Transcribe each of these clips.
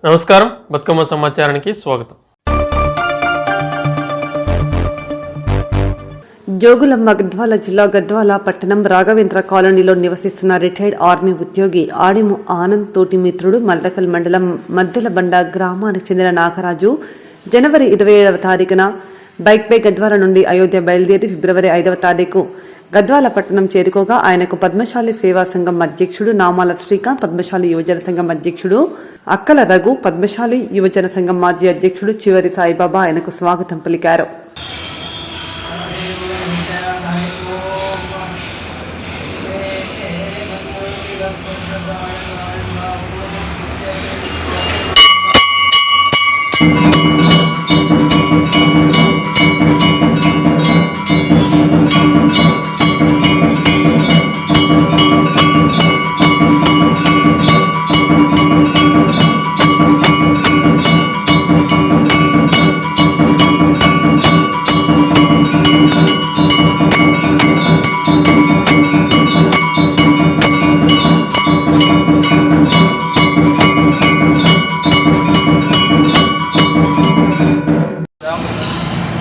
నమస్కారం, బతుకమ్మ సమాచారానికి స్వాగతం. జోగులమ్మ గద్వాల జిల్లా గద్వాల పట్టణం రాఘవేంద్ర కాలనీలో నివసిస్తున్న రిటైర్డ్ ఆర్మీ ఉద్యోగి ఆడిము ఆనంద్ తోటి మిత్రుడు మల్దకల్ మండలం మద్దెలబండ గ్రామానికి చెందిన నాగరాజు జనవరి 27వ తారీఖున బైక్పై గద్వాల నుండి అయోధ్య బయలుదేరి ఫిబ్రవరి 5వ తారీఖు గద్వాల పట్టణం చేరుకోగా ఆయనకు పద్మశాలి సేవా సంఘం అధ్యక్షుడు నామాల శ్రీకాంత్, పద్మశాలి యువజన సంఘం అధ్యక్షుడు అక్కల రఘు, పద్మశాలి యువజన సంఘం మాజీ అధ్యక్షుడు చివరి సాయిబాబా ఆయనకు స్వాగతం పలికారు.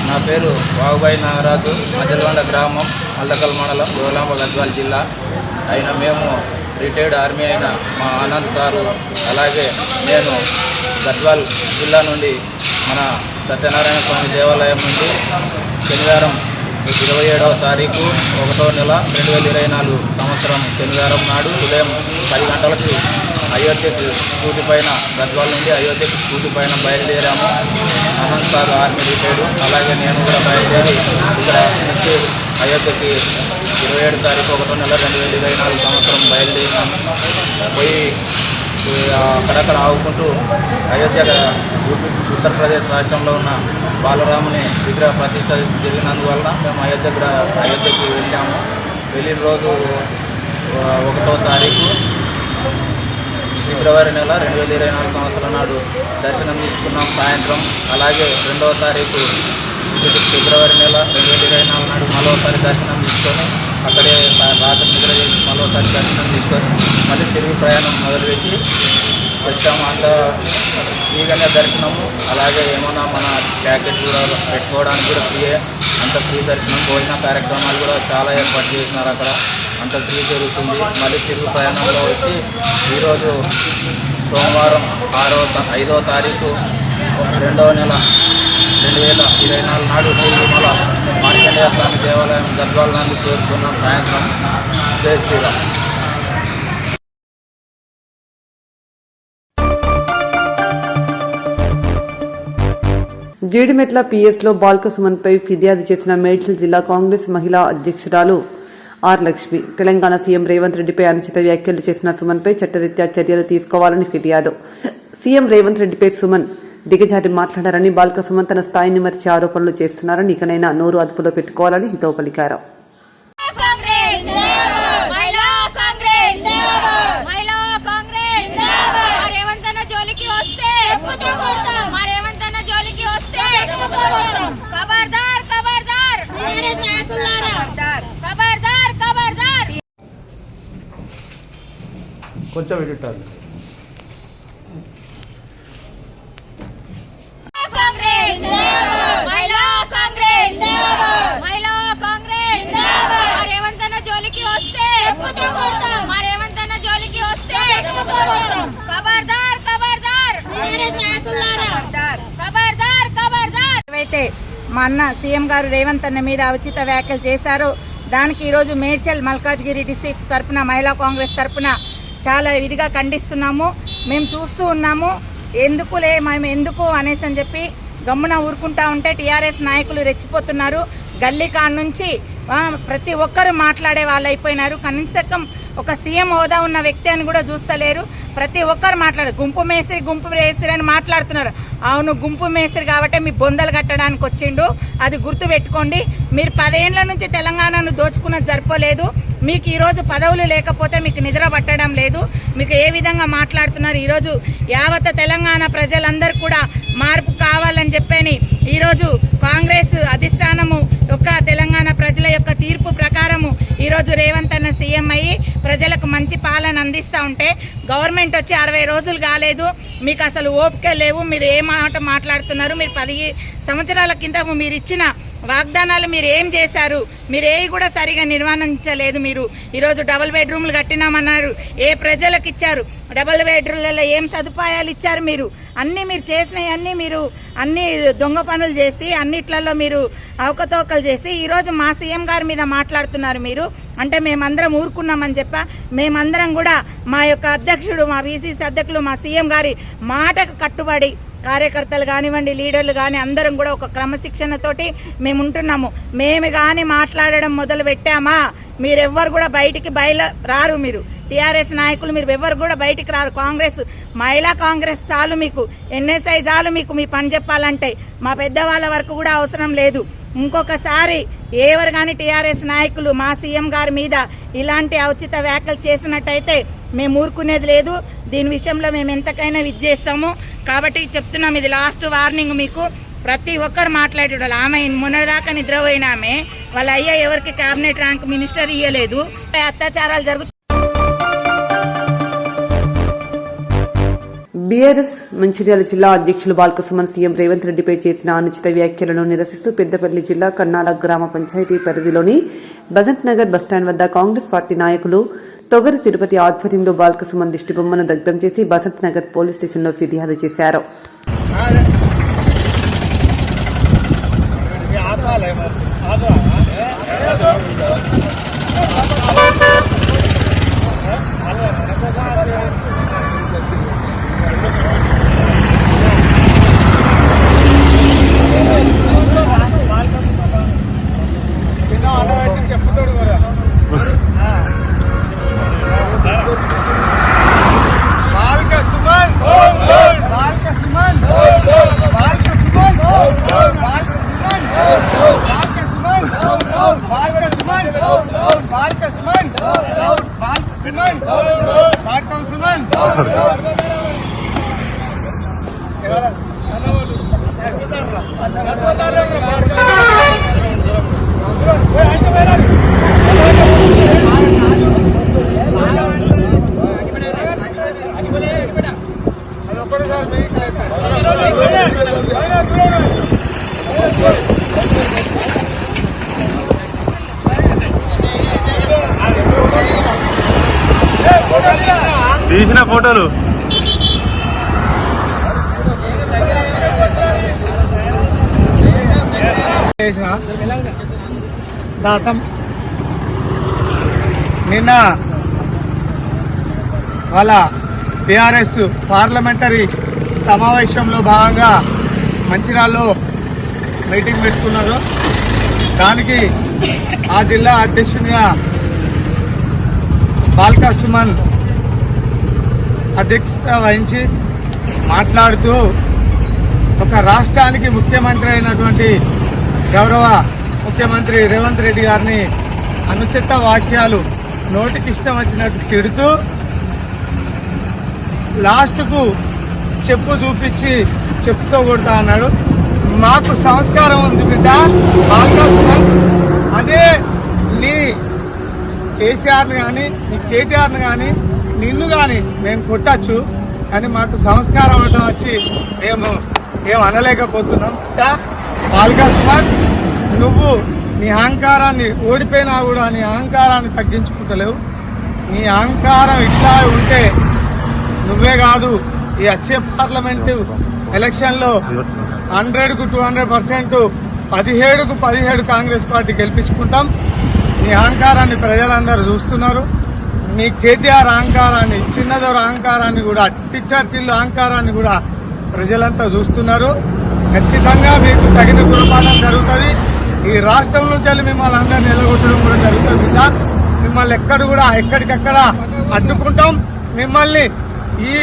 నా పేరు వాగుబాయి నాగరాజు, మద్దెలబండ గ్రామం, మల్లకల్ మండలం, జోగులాంబ గద్వాల జిల్లా. అయిన మేము రిటైర్డ్ ఆర్మీ అయిన మా ఆనంద్ సారు, అలాగే నేను గద్వాల్ జిల్లా నుండి మన సత్యనారాయణ స్వామి దేవాలయం నుండి శనివారం 27వ తారీఖు 1వ నెల 2024 సంవత్సరం శనివారం నాడు ఉదయం 10 గంటలకు అయోధ్యకు స్కూటీ పైన, గద్వాల నుండి అయోధ్యకు స్కూటీ పైన బయలుదేరాము. ఆనంద్ సార్ ఆర్మీ రిటైర్డు, అలాగే నేను కూడా బయలుదేరి ఇక్కడ నుంచి అయోధ్యకి 27 తారీఖు 1వ నెల 2024 సంవత్సరం బయలుదేరినాము. పోయి అక్కడక్కడ ఆవుకుంటూ అయోధ్య ఉత్తరప్రదేశ్ రాష్ట్రంలో ఉన్న బాలరాముని విగ్రహ ప్రతిష్ట జరిగినందువల్ల మేము అయోధ్యకి వెళ్ళాము. వెళ్ళిన రోజు 1వ తారీఖు ఫిబ్రవరి నెల 2024 సంవత్సరం నాడు దర్శనం తీసుకున్నాం సాయంత్రం. అలాగే 2వ తారీఖు ఫిబ్రవరి నెల 2024 నాడు మరోసారి దర్శనం తీసుకొని అక్కడే రాత్రి నిద్ర చేసి మరోసారి దర్శనం తీసుకొని మళ్ళీ తిరిగి ప్రయాణం మొదలుపెట్టి వచ్చాము. అంత ఫ్రీగానే దర్శనము, అలాగే ఏమన్నా మన ప్యాకెట్ కూడా పెట్టుకోవడానికి కూడా ఫ్రీయే, అంత ఫ్రీ దర్శనం. భోజన కార్యక్రమాలు కూడా చాలా ఏర్పాటు చేసినారు అక్కడ, అంత ఫ్రీ జరుగుతుంది. మళ్ళీ తిరుగు ప్రయాణంలో వచ్చి ఈరోజు సోమవారం 5వ తారీఖు 2వ నెల 2024 నాడు తిరుమల మార్కండేయ స్వామి దేవాలయం గద్వాల నుండి చేరుకున్నాం సాయంత్రం. జై శ్రీరామ్. జీడిమెట్ల పిఎస్లో బాల్క సుమన్పై ఫిర్యాదు చేసిన మేడ్చల్ జిల్లా కాంగ్రెస్ మహిళా అధ్యక్షురాలు ఆర్ లక్ష్మి, తెలంగాణ సీఎం రేవంత్ రెడ్డిపై అనుచిత వ్యాఖ్యలు చేసిన సుమన్పై చట్టరీత్యా చర్యలు తీసుకోవాలని ఫిర్యాదు. సీఎం రేవంత్ రెడ్డిపై సుమన్ దిగజారి మాట్లాడారని, బాల్క సుమన్ తన స్థాయిని మరిచి ఆరోపణలు చేస్తున్నారని, ఇకనైనా నోరు అదుపులో పెట్టుకోవాలని హితవు పలికారు. కొంచెం ఎడిటాలి. ఏవైతే మా అన్న సీఎం గారు రేవంత్ అన్న మీద ఉచిత వ్యాఖ్యలు చేశారో దానికి ఈరోజు మేడ్చల్ మల్కాజ్గిరి డిస్టిక్ తరపున మహిళా కాంగ్రెస్ తరపున చాలా ఇదిగా ఖండిస్తున్నాము. మేము చూస్తూ ఉన్నాము. మేము ఎందుకు అనేసి అని చెప్పి గమ్మున ఊరుకుంటా ఉంటే టీఆర్ఎస్ నాయకులు రెచ్చిపోతున్నారు. గల్లీ కాడ నుంచి ప్రతి ఒక్కరు మాట్లాడే వాళ్ళు అయిపోయినారు. కనీసం ఒక సీఎం హోదా ఉన్న వ్యక్తి అని కూడా చూస్తలేరు. ప్రతి ఒక్కరు గుంపు మేస్త్రి అని మాట్లాడుతున్నారు. అవును, గుంపు మేస్త్రి కాబట్టి మీ బొందలు కట్టడానికి వచ్చిండు, అది గుర్తు పెట్టుకోండి. మీరు 10 ఏళ్ల నుంచి తెలంగాణను దోచుకున్నది సరిపోలేదు. మీకు ఈరోజు పదవులు లేకపోతే మీకు నిద్ర పట్టడం లేదు. మీకు ఏ విధంగా మాట్లాడుతున్నారు. ఈరోజు యావత్ తెలంగాణ ప్రజలందరూ కూడా మార్పు కావాలని చెప్పని ఈరోజు కాంగ్రెస్ అధిష్టానము యొక్క తెలంగాణ ప్రజల యొక్క తీర్పు ప్రకారము ఈరోజు రేవంత్ అన్న సీఎం అయ్యి ప్రజలకు మంచి పాలన అందిస్తూ ఉంటే గవర్నమెంట్ వచ్చి 60 రోజులు కాలేదు, మీకు అసలు ఓపిక లేవు, మీరు ఏ మాట మాట్లాడుతున్నారు, మీరు 10 సంవత్సరాల కింద మీరు ఇచ్చిన వాగ్దానాలు మీరు ఏం చేశారు, మీరు ఏవి కూడా సరిగా నిర్వహించలేదు. మీరు ఈరోజు డబుల్ బెడ్రూమ్లు కట్టినామన్నారు, ఏ ప్రజలకు ఇచ్చారు, డబుల్ బెడ్రూమ్లలో ఏం సదుపాయాలు ఇచ్చారు, మీరు చేసినవన్నీ మీరు అన్ని దొంగ పనులు చేసి అన్నిట్లలో మీరు అవకతవకలు చేసి ఈరోజు మా సీఎం గారి మీద మాట్లాడుతున్నారు. మీరు అంటే మేమందరం ఊరుకున్నామని చెప్పా, మేమందరం కూడా మా యొక్క అధ్యక్షుడు, మా బీసీసీ అధ్యక్షులు, మా సీఎం గారి మాటకు కట్టుబడి కార్యకర్తలు కానివ్వండి, లీడర్లు కానీ అందరం కూడా ఒక క్రమశిక్షణతోటి మేము ఉంటున్నాము. మేము కానీ మాట్లాడడం మొదలు పెట్టామా మీరెవ్వరు కూడా బయటికి రారు. మీరు టీఆర్ఎస్ నాయకులు మీరు ఎవరు కూడా బయటికి రారు. కాంగ్రెస్, మహిళా కాంగ్రెస్ చాలు మీకు, ఎన్ఎస్ఐ చాలు మీకు మీ పని చెప్పాలంటే. మా పెద్దవాళ్ళ వరకు కూడా అవసరం లేదు. ఇంకొకసారి ఎవరు కానీ టీఆర్ఎస్ నాయకులు మా సీఎం గారి మీద ఇలాంటి ఔచిత వ్యాఖ్యలు చేసినట్టయితే మేము ఊరుకునేది లేదు. దీని విషయంలో మేము ఎంతకైనా విజ్జేస్తాము. కాబట్టి చెప్తున్నాం, ఇది లాస్ట్ వార్నింగ్ మీకు. ప్రతి ఒక్కరు మాట్లాడేవాళ్ళు. ఆమె మొన్నటిదాకా నిద్రపోయిన ఆమె వాళ్ళ అయ్యా ఎవరికి కేబినెట్ ర్యాంక్ మినిస్టర్ ఇయ్యలేదు. అత్యాచారాలు జరుగుతాయి. బీఆర్ఎస్ మంచిర్యాల జిల్లా అధ్యక్షులు బాల్కసుమన్ సీఎం రేవంత్ రెడ్డిపై చేసిన అనుచిత వ్యాఖ్యలను నిరసిస్తూ పెద్దపల్లి జిల్లా కన్నాల గ్రామ పంచాయతీ పరిధిలోని బసంత్ నగర్ బస్టాండ్ వద్ద కాంగ్రెస్ పార్టీ నాయకులు తొగరి తిరుపతి ఆధ్వర్యంలో బాల్కసుమన్ దిష్టిబొమ్మను దగ్ధం చేసి బసంత్ నగర్ పోలీస్ స్టేషన్లో ఫిర్యాదు చేశారు. తీసిన ఫోటోలు నిన్న వాళ్ళ టీఆర్ఎస్ పార్లమెంటరీ సమావేశంలో భాగంగా మంచిర్యాలలో మీటింగ్ పెట్టుకున్నారు. దానికి ఆ జిల్లా అధ్యక్షునిగా బాల్కసుమన్ అధ్యక్షత వహించి మాట్లాడుతూ ఒక రాష్ట్రానికి ముఖ్యమంత్రి అయినటువంటి గౌరవ ముఖ్యమంత్రి రేవంత్ రెడ్డి గారిని అనుచిత వాక్యాలు నోటికి ఇష్టం వచ్చినట్టు తిడుతూ లాస్ట్కు చెప్పు చూపించి చెప్పుతో కొడతా అన్నాడు. మాకు సంస్కారం ఉంది బిడ్డ బాల్కసుమన్, అదే నీ కేసీఆర్ని కానీ నీ కేటీఆర్ని కానీ నిన్ను కానీ మేము కొట్టచ్చు, కానీ మాకు సంస్కారం అవడం వచ్చి మేము ఏం అనలేకపోతున్నాం. బాల్కసుమన్, నువ్వు నీ అహంకారాన్ని ఓడిపోయినా కూడా నీ అహంకారాన్ని తగ్గించుకుంటలేవు. నీ అహంకారం ఇట్లా ఉంటే నువ్వే కాదు, ఈ వచ్చే పార్లమెంటు ఎలక్షన్లో 100కు 200%, 17కు 17 కాంగ్రెస్ పార్టీ గెలిపించుకుంటాం. నీ అహంకారాన్ని ప్రజలందరూ చూస్తున్నారు. మీ కేటీఆర్ అహంకారాన్ని, చిన్నదొర అహంకారాన్ని కూడా, టిట్టిల్లు అహంకారాన్ని కూడా ప్రజలంతా చూస్తున్నారు. ఖచ్చితంగా మీకు తగిన గుణపాఠం జరుగుతుంది. ఈ రాష్ట్రం నుంచి మిమ్మల్ని అందరినీ నిలగొట్టడం కూడా జరుగుతుంది. మిమ్మల్ని ఎక్కడికక్కడ అడ్డుకుంటాం. మిమ్మల్ని ఈ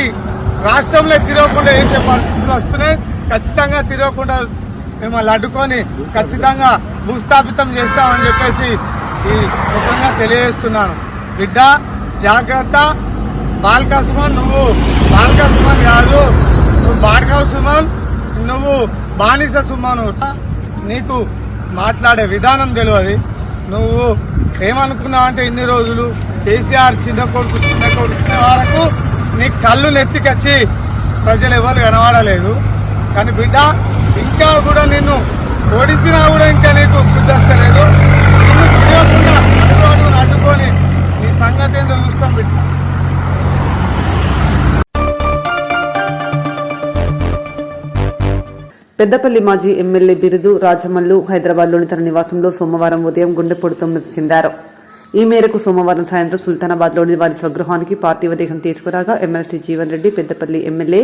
రాష్ట్రంలో తిరగకుండా వేసే పరిస్థితులు వస్తున్నాయి. ఖచ్చితంగా తిరగకుండా మిమ్మల్ని అడ్డుకొని ఖచ్చితంగా భూస్థాపితం చేస్తామని చెప్పేసి ఈ ముఖంగా తెలియజేస్తున్నాను. బిడ్డ జాగ్రత్త. బాల్కసుమన్, నువ్వు బాల్కసుమన్ కాదు, నువ్వు బాల్కసుమన్, నువ్వు బానిస సుమన్. నీకు మాట్లాడే విధానం తెలియదు. నువ్వు ఏమనుకున్నావు అంటే ఇన్ని రోజులు కేసీఆర్ చిన్న కొడుకు వరకు నీ కళ్ళు నెత్తికొచ్చి ప్రజలు ఎవరు కనబడలేదు. కానీ బిడ్డ ఇంకా కూడా నిన్ను ఓడించినా కూడా ఇంకా నీకు బుద్ధి వస్తలేదు. నిన్ను అడ్డుకొని నీ సంగతి ఏందో చూస్తాం బిడ్డ. పెద్దపల్లి మాజీ ఎమ్మెల్యే బిరుదు రాజమల్లు హైదరాబాద్లోని తన నివాసంలో సోమవారం ఉదయం గుండెపోటుతో మృతి చెందారు. ఈ మేరకు సోమవారం సాయంత్రం సుల్తానాబాద్లోని వారి స్వగృహానికి పార్థివ దేహం తీసుకురాగా ఎమ్మెల్సీ జీవన్ రెడ్డి, పెద్దపల్లి ఎమ్మెల్యే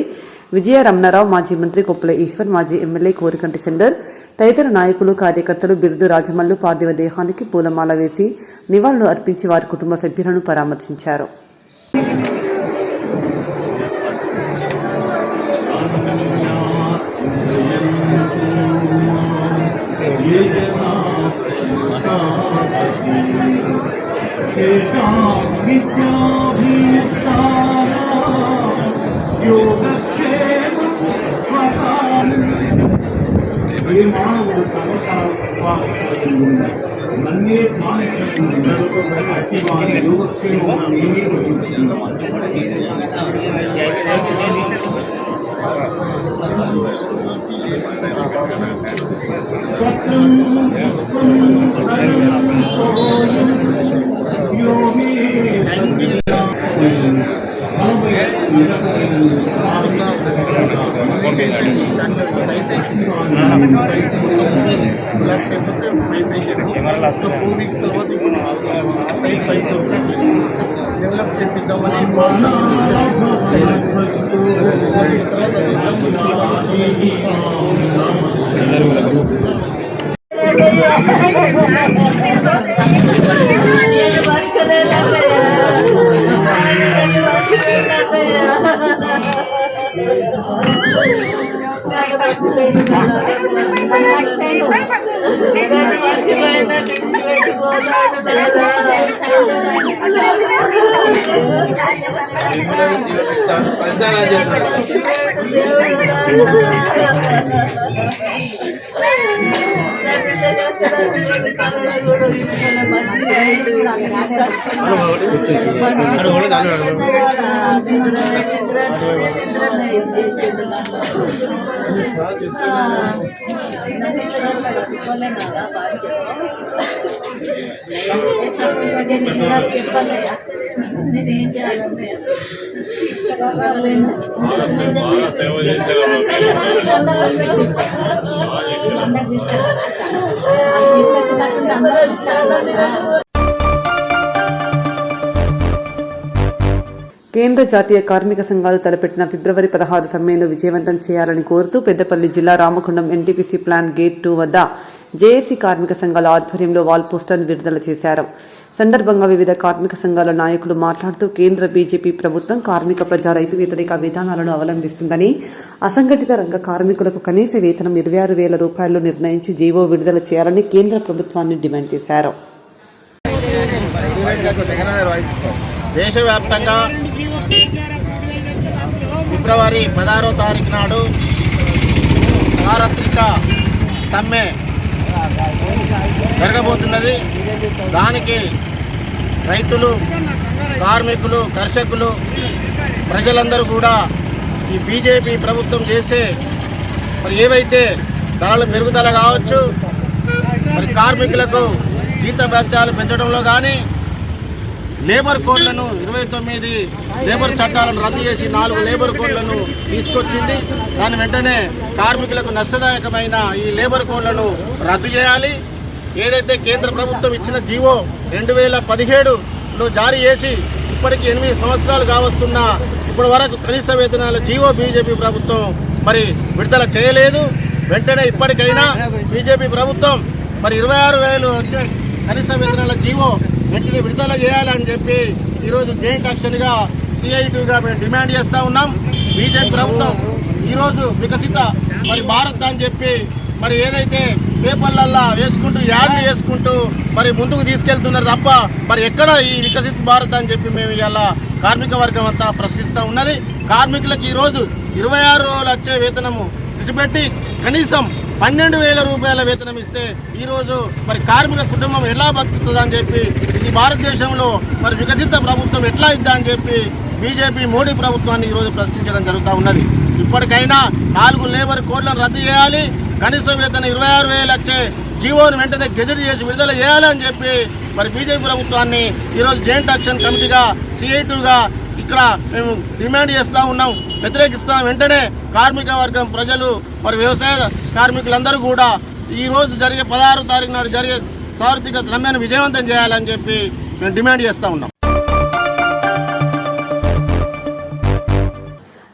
విజయ రమణారావు, మాజీ మంత్రి కొప్పుల ఈశ్వర్, మాజీ ఎమ్మెల్యే కోరికంటి చందర్ తదితర నాయకులు, కార్యకర్తలు బిరుదు రాజమల్లు పార్థివ దేహానికి పూలమాల వేసి నివాళులు అర్పించి వారి కుటుంబ సభ్యులను పరామర్శించారు. కేంద్ర జాతీయ కార్మిక సంఘాలు తలపెట్టిన ఫిబ్రవరి 16 సమ్మెను విజయవంతం చేయాలని కోరుతూ పెద్దపల్లి జిల్లా రామకొండం ఎన్టీపీసీ ప్లాంట్ గేట్ 2 వద్ద జేఏసీ కార్మిక సంఘాల ఆధ్వర్యంలో వాల్ పోస్టర్ను విడుదల చేశారు. సందర్భంగా వివిధ కార్మిక సంఘాల నాయకులు మాట్లాడుతూ కేంద్ర బీజేపీ ప్రభుత్వం కార్మిక ప్రజా రైతు వ్యతిరేక విధానాలను అవలంబిస్తుందని, అసంఘటిత రంగ కార్మికులకు కనీస వేతనం 26,000 రూపాయలు నిర్ణయించి జీవో విడుదల చేయాలని కేంద్ర ప్రభుత్వాన్ని డిమాండ్ చేశారు. దేశవ్యాప్తంగా ఫిబ్రవరి 16వ తారీఖు నాడు సార్వత్రిక సమ్మె జరగబోతున్నది. దానికి రైతులు, కార్మికులు, కర్షకులు, ప్రజలందరూ కూడా ఈ బీజేపీ ప్రభుత్వం చేసే మరి ఏవైతే ధరల పెరుగుదల కావచ్చు, మరి కార్మికులకు జీతభత్యాలు పెంచడంలో కానీ, లేబర్ కోడ్లను 29 లేబర్ చట్టాలను రద్దు చేసి 4 లేబర్ కోడ్లను తీసుకొచ్చింది. దాని వెంటనే కార్మికులకు నష్టదాయకమైన ఈ లేబర్ కోడ్లను రద్దు చేయాలి. ఏదైతే కేంద్ర ప్రభుత్వం ఇచ్చిన జీవో 2017లో జారీ చేసి ఇప్పటికి 8 సంవత్సరాలు కావస్తున్నా ఇప్పటి వరకు కనీస వేతనాల జీవో బీజేపీ ప్రభుత్వం మరి విడుదల చేయలేదు. వెంటనే ఇప్పటికైనా బీజేపీ ప్రభుత్వం మరి 26,000 వచ్చే కనీస వేతనాల జీవో వెంటనే విడుదల చేయాలని చెప్పి ఈరోజు జాయింట్ యాక్షన్గా CITగా మేము డిమాండ్ చేస్తూ ఉన్నాం. బీజేపీ ప్రభుత్వం ఈరోజు వికసిత మరి భారత్ అని చెప్పి మరి ఏదైతే పేపర్లల్లా వేసుకుంటూ యాడ్లు వేసుకుంటూ మరి ముందుకు తీసుకెళ్తున్నారు తప్ప మరి ఎక్కడ ఈ వికసిత భారత్ అని చెప్పి మేము ఇలా కార్మిక వర్గం అంతా ప్రశ్నిస్తూ ఉన్నది. కార్మికులకు ఈరోజు 26 రోజులు వచ్చే వేతనము విడిచిపెట్టి కనీసం 12,000 రూపాయల వేతనం ఇస్తే ఈరోజు మరి కార్మిక కుటుంబం ఎలా బతుకుతుందని చెప్పి ఈ భారతదేశంలో మరి వికసిత ప్రభుత్వం ఎట్లా ఇద్దా అని చెప్పి బీజేపీ మోడీ ప్రభుత్వాన్ని ఈరోజు ప్రశ్నించడం జరుగుతూ ఉన్నది. ఇప్పటికైనా 4 లేబర్ కోడ్లను రద్దు చేయాలి, కనీస వేతన 26,000 వచ్చే జీవోను వెంటనే గెజెట్ చేసి విడుదల చేయాలని చెప్పి మరి బీజేపీ ప్రభుత్వాన్ని ఈరోజు జాయింట్ యాక్షన్ కమిటీగా CI2గా ఇక్కడ మేము డిమాండ్ చేస్తూ ఉన్నాం, వ్యతిరేకిస్తాం. వెంటనే కార్మిక వర్గం ప్రజలు మరి వ్యవసాయ కార్మికులందరూ కూడా ఈరోజు జరిగే 16వ తారీఖు నాడు జరిగే సార్వత్రిక సమ్మెను విజయవంతం చేయాలని చెప్పి మేము డిమాండ్ చేస్తూ ఉన్నాం.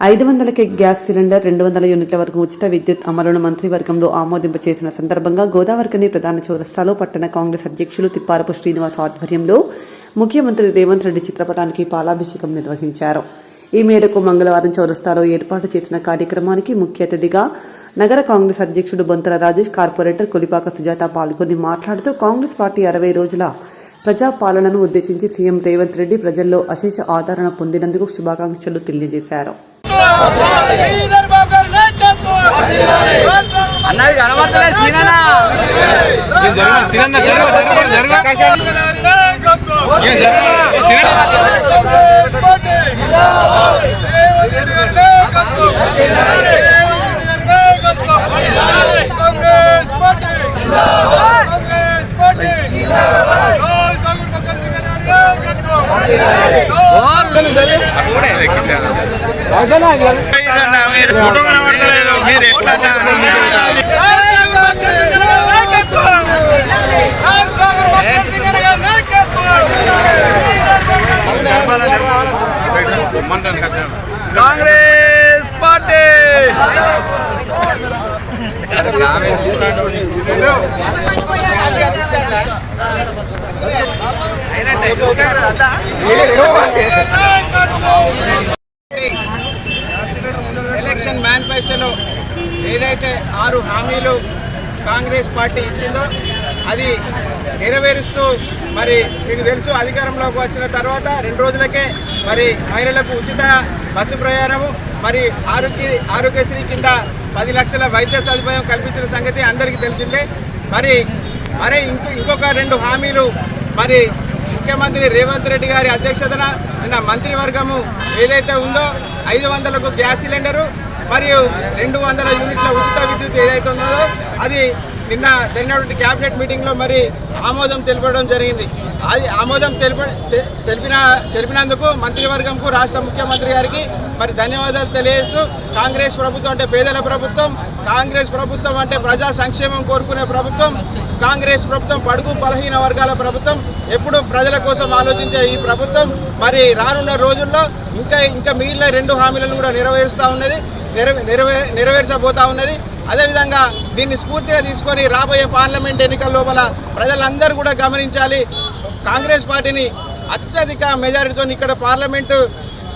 500కే గ్యాస్ సిలిండర్, 200 యూనిట్ల వరకు ఉచిత విద్యుత్ అమలును మంత్రివర్గంలో ఆమోదింపు చేసిన సందర్భంగా గోదావరికని ప్రధాన చౌరస్తాలో పట్టణ కాంగ్రెస్ అధ్యక్షులు తిప్పారపు శ్రీనివాస్ ఆధ్వర్యంలో ముఖ్యమంత్రి రేవంత్ రెడ్డి చిత్రపటానికి పాలాభిషేకం నిర్వహించారు. ఈ మేరకు మంగళవారం చౌరస్తాలో ఏర్పాటు చేసిన కార్యక్రమానికి ముఖ్య అతిథిగా నగర కాంగ్రెస్ అధ్యక్షుడు బొంతల రాజేష్, కార్పొరేటర్ కొలిపాక సుజాత పాల్గొని మాట్లాడుతూ కాంగ్రెస్ పార్టీ 60 రోజుల ప్రజాపాలనను ఉద్దేశించి సీఎం రేవంత్ రెడ్డి ప్రజల్లో అశేష ఆదరణ పొందినందుకు శుభాకాంక్షలు తెలియజేశారు. కాంగ్రెస్ పార్టీ ఎలక్షన్ మేనిఫెస్టోలో ఏదైతే 6 హామీలు కాంగ్రెస్ పార్టీ ఇచ్చిందో అది నెరవేరుస్తూ మరి మీకు తెలుసు అధికారంలోకి వచ్చిన తర్వాత 2 రోజులకే మరి మహిళలకు ఉచిత బస్సు ప్రయాణము, మరి ఆరోగ్యశ్రీ కింద 10 లక్షల వైద్య సదుపాయం కల్పించిన సంగతి అందరికీ తెలిసిందే. మరి ఇంకొక 2 హామీలు మరి ముఖ్యమంత్రి రేవంత్ రెడ్డి గారి అధ్యక్షతన నిన్న మంత్రివర్గము ఏదైతే ఉందో 500కు గ్యాస్ సిలిండరు మరియు 200 యూనిట్ల ఉచిత విద్యుత్ ఏదైతే ఉందో అది నిన్న జరిగినటువంటి క్యాబినెట్ మీటింగ్లో మరి ఆమోదం తెలపడం జరిగింది. అది ఆమోదం తెలిపినందుకు మంత్రివర్గంకు రాష్ట్ర ముఖ్యమంత్రి గారికి మరి ధన్యవాదాలు తెలియజేస్తూ, కాంగ్రెస్ ప్రభుత్వం అంటే పేదల ప్రభుత్వం, కాంగ్రెస్ ప్రభుత్వం అంటే ప్రజా సంక్షేమం కోరుకునే ప్రభుత్వం, కాంగ్రెస్ ప్రభుత్వం బడుగు బలహీన వర్గాల ప్రభుత్వం, ఎప్పుడు ప్రజల కోసం ఆలోచించే ఈ ప్రభుత్వం మరి రానున్న రోజుల్లో ఇంకా మిగిలిన 2 హామీలను కూడా నెరవేర్చబోతా ఉన్నది. అదేవిధంగా దీన్ని స్ఫూర్తిగా తీసుకొని రాబోయే పార్లమెంట్ ఎన్నికల లోపల ప్రజలందరూ కూడా గమనించాలి. కాంగ్రెస్ పార్టీని అత్యధిక మెజారిటీతో ఇక్కడ పార్లమెంటు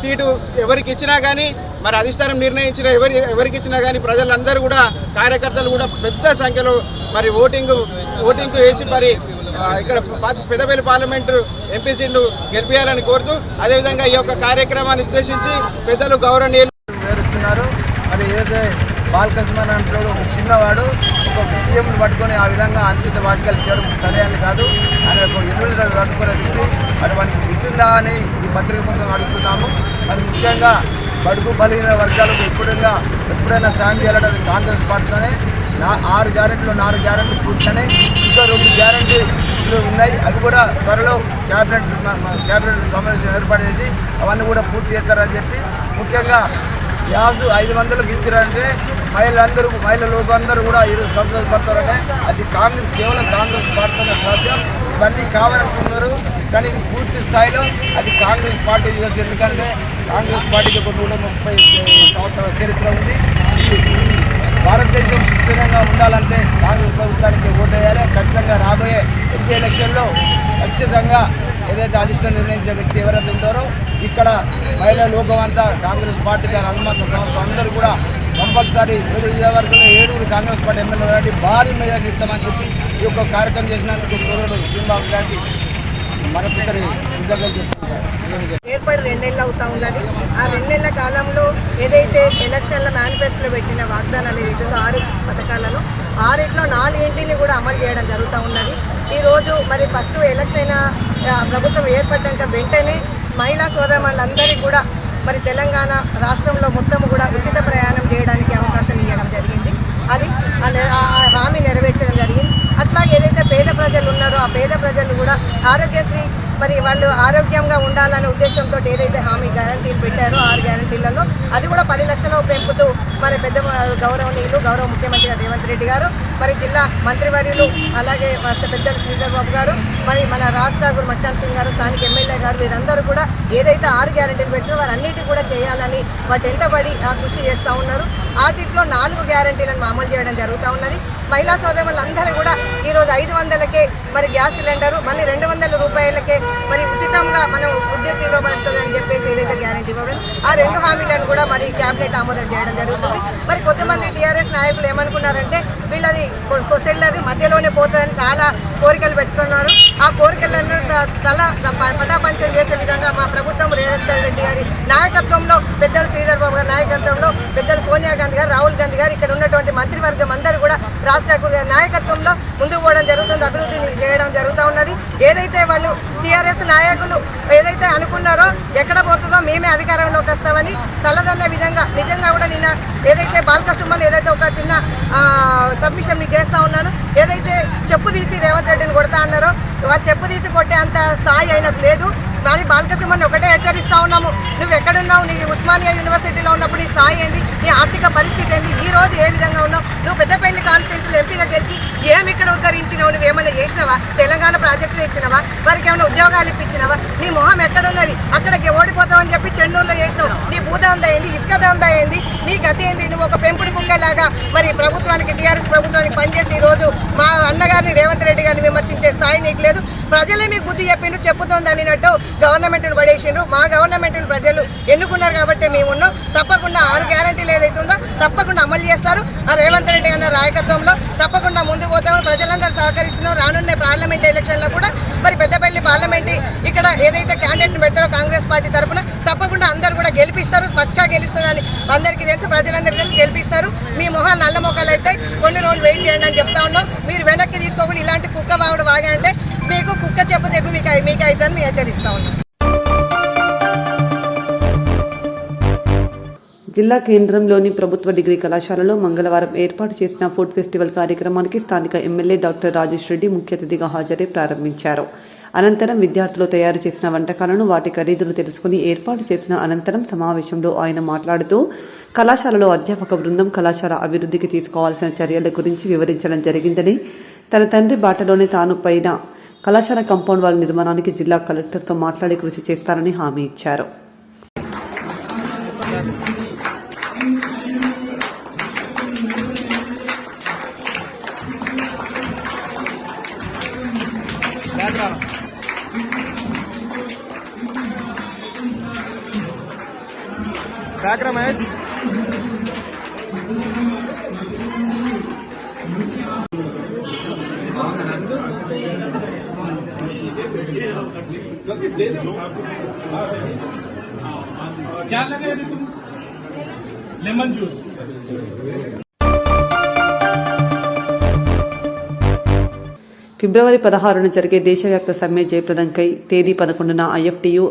సీటు ఎవరికి ఇచ్చినా కానీ మరి అధిష్టానం నిర్ణయించిన ఎవరికి ఇచ్చినా కానీ ప్రజలందరూ కూడా కార్యకర్తలు కూడా పెద్ద సంఖ్యలో మరి ఓటింగ్కు వేసి మరి ఇక్కడ పెద్దపల్లి పార్లమెంటు ఎంపీ సీట్లు గెలిపించాలని కోరుతూ, అదేవిధంగా ఈ యొక్క కార్యక్రమాన్ని ఉద్దేశించి పెద్దలు గౌరవనీయులు వివరిస్తున్నారు. అది ఏదైతే బాలకృష్ణ అంటాడు ఒక చిన్నవాడు ఒక సీఎంను పట్టుకొని ఆ విధంగా అనుచిత వాక్యాలు చేయడం సరైనది కాదు. ఆయన ఒక 8 రోజులు రద్దుకునే వ్యక్తి అటువంటి గుర్తుందా అని ఈ పత్రిక ముందు అడుగుతున్నాము. అది ముఖ్యంగా బడుగు బలహీన వర్గాలకు ఎప్పుడైనా సాయం చేయాలంటే అది కాంగ్రెస్ పార్టీతోనే. 6 గ్యారెంటీలు 4 గ్యారెంటీలు పూర్తనే, ఇంకా 2 గ్యారెంటీలు ఉన్నాయి. అవి కూడా త్వరలో క్యాబినెట్ సమావేశం ఏర్పాటు చేసి అవన్నీ కూడా పూర్తి చేస్తారని చెప్పి, ముఖ్యంగా గ్యాస్ 500లకు ఇచ్చారంటే మహిళల లోకందరూ కూడా ఈరోజు సంతోషపడతారంటే అది కేవలం కాంగ్రెస్ పార్టీతోనే సాధ్యం. ఇవన్నీ కావాలనుకున్నారు కానీ పూర్తి స్థాయిలో అది కాంగ్రెస్ పార్టీ చేస్తుంది. ఎందుకంటే కాంగ్రెస్ పార్టీకి ఒక 130 సంవత్సరాల చరిత్ర ఉంది. భారతదేశం సుస్థిరంగా ఉండాలంటే కాంగ్రెస్ ప్రభుత్వానికి ఓటు వేయాలి. ఖచ్చితంగా రాబోయే ఎంపీ ఎలక్షన్లో ఖచ్చితంగా ఏదైతే అధిష్టానం నిర్ణయించే వ్యక్తి ఎవరైతే ఉంటారో ఇక్కడ మహిళా లోకం అంతా కాంగ్రెస్ పార్టీకి హనుమంత సంస్థ అందరూ కూడా కంపల్సరీ 7 కాంగ్రెస్ పార్టీ ఎమ్మెల్యే భారీ మెజారిటీ ఇస్తామని చెప్పి ఈ యొక్క కార్యక్రమం చేసినందుకు శ్రీనివాస్ గారికి మరొకసారి కృతజ్ఞతలు చెప్తున్నారు. ఏర్పడి 2 నెలలు అవుతా ఉన్నది. ఆ 2 నెలల కాలంలో ఏదైతే ఎలక్షన్ల మేనిఫెస్టోలో పెట్టిన వాగ్దానాలు ఏదైతుందో 6 పథకాలను 6 4 కూడా అమలు చేయడం జరుగుతూ ఉన్నది. ఈరోజు మరి ఫస్ట్ ఎలక్షన్ ప్రభుత్వం ఏర్పడ్డాక వెంటనే మహిళా సోదరులందరికీ కూడా మరి తెలంగాణ రాష్ట్రంలో మొత్తం కూడా ఉచిత ప్రయాణం చేయడానికి అవకాశం ఇవ్వడం జరిగింది. అది ఆ హామీ నెరవేర్చడం జరిగింది. అట్లా ఏదైతే పేద ప్రజలు ఉన్నారో ఆ పేద ప్రజలు కూడా ఆరోగ్యశ్రీ మరి వాళ్ళు ఆరోగ్యంగా ఉండాలనే ఉద్దేశంతో ఏదైతే హామీ గ్యారంటీలు పెట్టారో 6 గ్యారంటీలలో అది కూడా 10 లక్షలు పెంపుతూ మరి పెద్ద గౌరవనీయులు గౌరవ ముఖ్యమంత్రి రేవంత్ రెడ్డి గారు మరి జిల్లా మంత్రివర్యులు అలాగే పెద్దలు శ్రీధర్ బాబు గారు మరి మన రాజ్ ఠాకూర్ మక్కాన్ సింగ్ గారు స్థానిక ఎమ్మెల్యే గారు వీరందరూ కూడా ఏదైతే 6 గ్యారంటీలు పెట్టారో వారన్నిటి కూడా చేయాలని వాటి వెంటబడి కృషి చేస్తూ ఉన్నారు. వాటిలో 4 గ్యారంటీలను అమలు చేయడం జరుగుతూ ఉన్నది. మహిళా సోదరులందరూ కూడా ఈరోజు 500కే మరి గ్యాస్ సిలిండరు మళ్ళీ 200 రూపాయలకే మరి ఉచితంగా మనం ఉద్యోగం ఇవ్వబడుతుంది అని చెప్పేసి ఏదైతే గ్యారంటీ ఇవ్వబడింది ఆ 2 హామీలను కూడా మరి క్యాబినెట్ ఆమోదం చేయడం జరుగుతుంది. మరి కొంతమంది టీఆర్ఎస్ నాయకులు ఏమనుకున్నారంటే వీళ్ళది కొసెళ్ళది మధ్యలోనే పోతుందని చాలా కోరికలు పెట్టుకున్నారు. ఆ కోరికలను పటాపంచలు చేసే విధంగా మా ప్రభుత్వం రేవంత్ రెడ్డి గారి నాయకత్వంలో పెద్దలు శ్రీధర్ బాబు గారి నాయకత్వంలో పెద్దలు సోనియా గాంధీ గారు రాహుల్ గాంధీ గారు ఇక్కడ ఉన్నటువంటి మంత్రివర్గం అందరూ కూడా రాజ్ ఠాకూర్ గారి నాయకత్వంలో ముందుకు పోవడం జరుగుతుంది. అభివృద్ధిని చేయడం జరుగుతూ ఉన్నది. ఏదైతే వాళ్ళు టీఆర్ఎస్ నాయకులు ఏదైతే అనుకున్నారో ఎక్కడ పోతుందో మేమే అధికారంలోకి వస్తామని తలదన్న విధంగా నిజంగా కూడా నిన్న ఏదైతే బాల్కసుమన్ ఏదైతే ఒక చిన్న సబ్మిషన్ చేస్తూ ఉన్నాను ఏదైతే చెప్పు తీసి రేవంత్ రెడ్డిని కొడతా అన్నారో వాళ్ళు చెప్పు తీసి కొట్టే అంత స్థాయి అయినకు లేదు. మరి బాల్కసుమన్ ఒకటే హెచ్చరిస్తూ ఉన్నాము, నువ్వు ఎక్కడున్నావు, నీ ఉస్మానియా యూనివర్సిటీలో ఉన్నప్పుడు నీ స్థాయి ఏంది, నీ ఆర్థిక పరిస్థితి ఏంది, ఈ రోజు ఏ విధంగా ఉన్నావు, నువ్వు పెద్దపల్లి కాన్స్టిట్యూన్సీలో ఎంపీగా గెలిచి ఏమి ఇక్కడ ఉద్ధరించినావు, నువ్వు ఏమైనా చేసినావా, తెలంగాణ ప్రాజెక్టులు ఇచ్చినావా, వారికి ఏమైనా ఉద్యోగాలు ఇప్పించినావా, నీ మొహం ఎక్కడున్నది, అక్కడికి ఓడిపోతావని చెప్పి చెన్నూరులో చేసినావు, నీ భూదందా ఏంది, ఇసుక దందా ఏంది, నీ గతి ఏంది, నువ్వు ఒక పెంపుడు కుక్కలాగా మరి ప్రభుత్వానికి టీఆర్ఎస్ ప్రభుత్వానికి పనిచేసి ఈరోజు మా అన్నగారిని రేవంత్ రెడ్డి గారిని విమర్శించే స్థాయి నీకు లేదు. ప్రజలే మీకు బుద్ధి చెప్పిండ్రు, చెప్పుతోంది అన్నట్టు గవర్నమెంట్ను పడేసిండ్రు. మా గవర్నమెంట్ను ప్రజలు ఎన్నుకున్నారు కాబట్టి మేము ఉన్నాం. తప్పకుండా 6 గ్యారంటీలు ఏదైతే ఉందో తప్పకుండా అమలు చేస్తారు. ఆ రేవంత్ రెడ్డి అన్న నాయకత్వంలో తప్పకుండా ముందుకు పోతామని ప్రజలందరూ సహకరిస్తున్నారు. రానున్న పార్లమెంట్ ఎలక్షన్లో కూడా మరి పెద్దపల్లి పార్లమెంట్ ఇక్కడ ఏదైతే క్యాండిడేట్ని పెడతారో కాంగ్రెస్ పార్టీ తరఫున తప్పకుండా అందరూ కూడా గెలిపిస్తారు. పక్కా గెలుస్తుందని అందరికీ తెలుసు, ప్రజలందరికీ తెలిసి గెలిపిస్తారు. మీ మొహాలు నల్ల మొక్కలు అయితే కొన్ని రోజులు వెయిట్ చేయండి అని చెప్తా ఉన్నాం. మీరు వెనక్కి తీసుకోకుండా ఇలాంటి కుక్క వాగుడు వాగా అంటే మీకు కుక్క చెప్పు చెప్పి మీకు అవుతుందని మేము హెచ్చరిస్తూ ఉన్నాం. జిల్లా కేంద్రంలోని ప్రభుత్వ డిగ్రీ కళాశాలలో మంగళవారం ఏర్పాటు చేసిన ఫుడ్ ఫెస్టివల్ కార్యక్రమానికి స్థానిక ఎమ్మెల్యే డాక్టర్ రాజేష్ రెడ్డి ముఖ్య అతిథిగా హాజరై ప్రారంభించారు. అనంతరం విద్యార్థులు తయారు చేసిన వంటకాలను వాటి ఖరీదులు తెలుసుకుని ఏర్పాటు చేసిన అనంతరం సమావేశంలో ఆయన మాట్లాడుతూ కళాశాలలో అధ్యాపక బృందం కళాశాల అభివృద్ధికి తీసుకోవాల్సిన చర్యల గురించి వివరించడం జరిగిందని, తన తండ్రి బాటలోనే తాను పైన కళాశాల కాంపౌండ్ వాల్ నిర్మాణానికి జిల్లా కలెక్టర్తో మాట్లాడి కృషి చేస్తారని హామీ ఇచ్చారు. क्या लगा ये तुम लेमन जूस ఫిబ్రవరి 16న జరిగే దేశవ్యాప్త సమ్మె జయప్రదంకై తేదీ 11న ఐఎఫ్టియు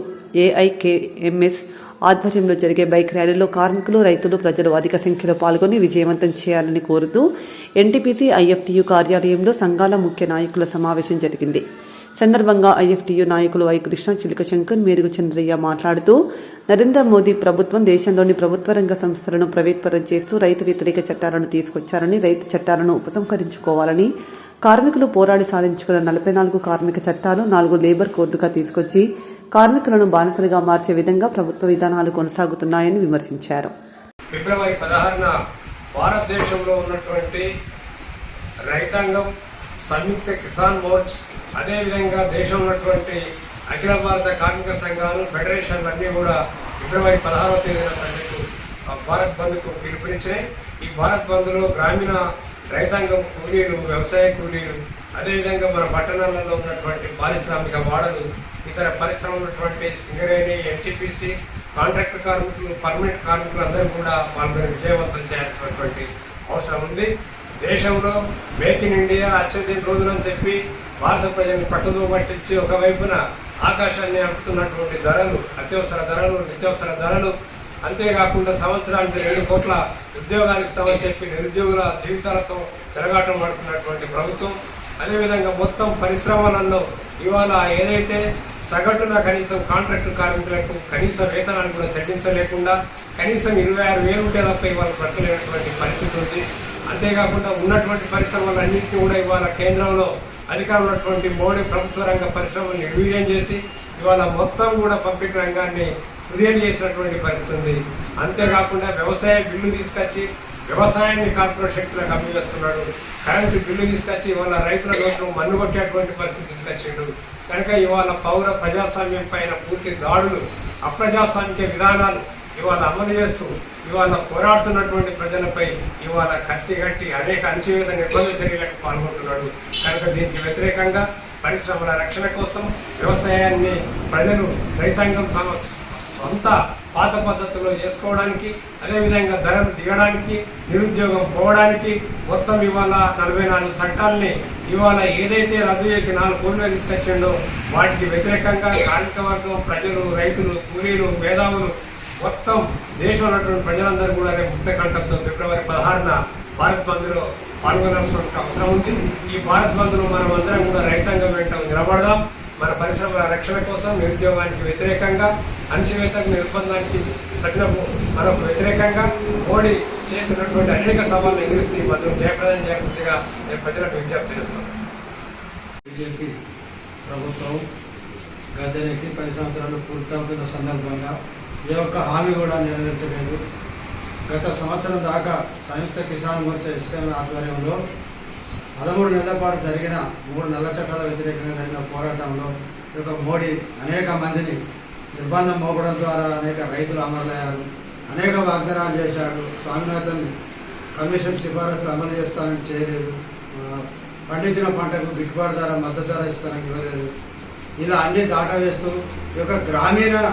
ఏఐకేఎంఎస్ ఆధ్వర్యంలో జరిగే బైక్ ర్యాలీలో కార్మికులు, రైతులు, ప్రజలు అధిక సంఖ్యలో పాల్గొని విజయవంతం చేయాలని కోరుతూ ఎన్టీపీసీ ఐఎఫ్టియు కార్యాలయంలో సంఘాల ముఖ్య నాయకుల సమావేశం జరిగింది. సందర్భంగా ఐఎఫ్టియు నాయకులు ఐ కృష్ణ, చిలుక శంకర్, మేరుగు చంద్రయ్య మాట్లాడుతూ నరేంద్ర మోదీ ప్రభుత్వం దేశంలోని ప్రభుత్వ రంగ సంస్థలను ప్రైవేట్పరం చేస్తూ రైతు వ్యతిరేక చట్టాలను తీసుకొచ్చారని, రైతు చట్టాలను ఉపసంహరించుకోవాలని, కార్మికులు పోరాడి సాధించుకున్న 44 కార్మిక చట్టాలు 4 లేబర్ కోడ్లుగా తీసుకొచ్చి కార్మికులను బానిసలుగా మార్చే విధంగా ప్రభుత్వ విధానాలు కొనసాగుతున్నాయని విమర్శించారు. ఫిబ్రవరి 16న భారతదేశంలో ఉన్నటువంటి రైతాంగం, సంయుక్త కిసాన్ మోర్చ్, అదేవిధంగా దేశంలో ఉన్నటువంటి అఖిల భారత కార్మిక సంఘాలు, ఫెడరేషన్లు అన్నీ కూడా ఫిబ్రవరి 16వ తేదీన సమ్మెకు భారత్ బంద్కు పిలుపునిచ్చినాయి. ఈ భారత్ బంద్లో గ్రామీణ రైతాంగం కూలీలు, వ్యవసాయ కూలీలు, అదేవిధంగా మన పట్టణాలలో ఉన్నటువంటి పారిశ్రామిక వాడలు, ఇతర పరిశ్రమలు ఉన్నటువంటి సింగరేణి, ఎన్టీపీసీ, కాంట్రాక్టర్ కార్మికులు, పర్మనెంట్ కార్మికులు అందరూ కూడా పాల్గొని విజయవంతం చేయాల్సినటువంటి అవసరం ఉంది. దేశంలో మేక్ ఇన్ ఇండియా అత్యధిక రోజులని చెప్పి భారత ప్రజల్ని పట్టుదో పట్టించి ఒకవైపున ఆకాశాన్ని అంటున్నటువంటి ధరలు, అత్యవసర ధరలు, నిత్యావసర ధరలు, అంతేకాకుండా సంవత్సరానికి 2 కోట్ల ఉద్యోగాలు ఇస్తామని చెప్పి నిరుద్యోగుల జీవితాలతో చెలగాటం పడుతున్నటువంటి ప్రభుత్వం. అదేవిధంగా మొత్తం పరిశ్రమలలో ఇవాళ ఏదైతే సగటున కనీసం కాంట్రాక్టు కార్మికులకు కనీస వేతనాన్ని కూడా చెల్లించలేకుండా కనీసం 26,000 ఉంటే తప్ప ఇవాళ బ్రతకలేనటువంటి పరిస్థితి ఉంది. అంతేకాకుండా ఉన్నటువంటి పరిశ్రమలన్నింటినీ కూడా ఇవాళ కేంద్రంలో అధికారం ఉన్నటువంటి మోడీ ప్రభుత్వ రంగ పరిశ్రమలను నిర్వీర్యం చేసి ఇవాళ మొత్తం కూడా పబ్లిక్ రంగాన్ని కుదేలు చేసినటువంటి పరిస్థితి ఉంది. అంతేకాకుండా వ్యవసాయ బిల్లు తీసుకొచ్చి వ్యవసాయాన్ని కార్పొరేట్ శక్తులకు అమ్మివేస్తున్నాడు. కరెంటు బిల్లు తీసుకొచ్చి ఇవాళ రైతుల నోట్లో మన్ను కొట్టేటువంటి పరిస్థితి తీసుకొచ్చిండు. కనుక ఇవాళ పౌర ప్రజాస్వామ్యం పైన పూర్తి దాడులు, అప్రజాస్వామిక విధానాలు ఇవాళ అమలు చేస్తూ ఇవాళ పోరాడుతున్నటువంటి ప్రజలపై ఇవాళ కత్తిగట్టి అనేక అణచివేత నిర్బంధ చర్యలకు పాల్గొంటున్నాడు. కనుక దీనికి వ్యతిరేకంగా పరిశ్రమల రక్షణ కోసం వ్యవసాయాన్ని ప్రజలు, రైతాంగం తమ సొంత పాత పద్ధతుల్లో చేసుకోవడానికి, అదేవిధంగా ధరలు దిగడానికి, నిరుద్యోగం పోవడానికి మొత్తం ఇవాళ 44 చట్టాలని ఇవాళ ఏదైతే రద్దు చేసి 4 కోట్లుగా తీసుకొచ్చిండో వాటికి వ్యతిరేకంగా కార్మిక వర్గం, ప్రజలు, రైతులు, కూలీలు, మేధావులు మొత్తం దేశంలో ఉన్నటువంటి ప్రజలందరూ కూడా ముక్త కంఠంతో ఫిబ్రవరి 16న భారత్ బంద్లో పాల్గొనాల్సిన అవసరం ఉంది. ఈ భారత్ బంద్లో మనం అందరం కూడా రైతాంగం వెంట నిలబడదాం. మన పరిశ్రమల రక్షణ కోసం, నిరుద్యోగానికి వ్యతిరేకంగా, అణచివేతకు నిర్బంధానికి మనకు వ్యతిరేకంగా మోడీ చేసినటువంటి అనేక సవాళ్ళను ఎదురిస్తూ ఈ బంద్ను జయప్రదం చేస్తుందిగా నేను ప్రజలకు విజ్ఞప్తి చేస్తున్నాను. బీజేపీ ప్రభుత్వం గద్దెనెక్కి 10 సంవత్సరాలు పూర్తవుతున్న సందర్భంగా ఏ ఒక్క హామీ కూడా నెరవేర్చలేదు. గత సంవత్సరం దాకా సంయుక్త కిసాన్ మోర్చా ఇస్కాన్ ఆధ్వర్యంలో 13 నెలల పాటు జరిగిన 3 నల్ల చట్టాల వ్యతిరేకంగా జరిగిన పోరాటంలో ఈ యొక్క మోడీ అనేక మందిని నిర్బంధం మోపడం ద్వారా అనేక రైతులు అమరులయ్యారు. అనేక వాగ్దానాలు చేశాడు. స్వామినాథన్ కమిషన్ సిఫారసులు అమలు చేస్తానని చేయలేదు. పండించిన పంటకు గిట్టుబాటు ధర, మద్దతు ధర ఇస్తానని ఇవ్వలేదు. ఇలా అన్ని దాటా వేస్తూ ఈ యొక్క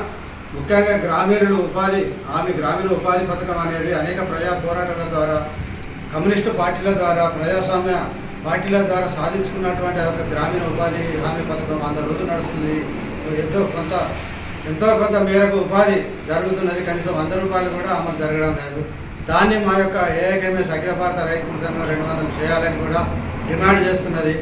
ముఖ్యంగా గ్రామీణులు ఉపాధి హామీ, గ్రామీణ ఉపాధి పథకం అనేది అనేక ప్రజా పోరాటాల ద్వారా, కమ్యూనిస్టు పార్టీల ద్వారా, ప్రజాస్వామ్య పార్టీల ద్వారా సాధించుకున్నటువంటి ఒక గ్రామీణ ఉపాధి హామీ పథకం 100 రోజులు నడుస్తుంది. ఎంతో కొంత మేరకు ఉపాధి జరుగుతున్నది. కనీసం 100 రూపాయలు కూడా అమలు జరగడం లేదు. దాన్ని మా యొక్క ఏఐకేఎంఎస్ అఖిల భారత రైతు సంఘం 200 చేయాలని కూడా డిమాండ్ చేస్తున్నది.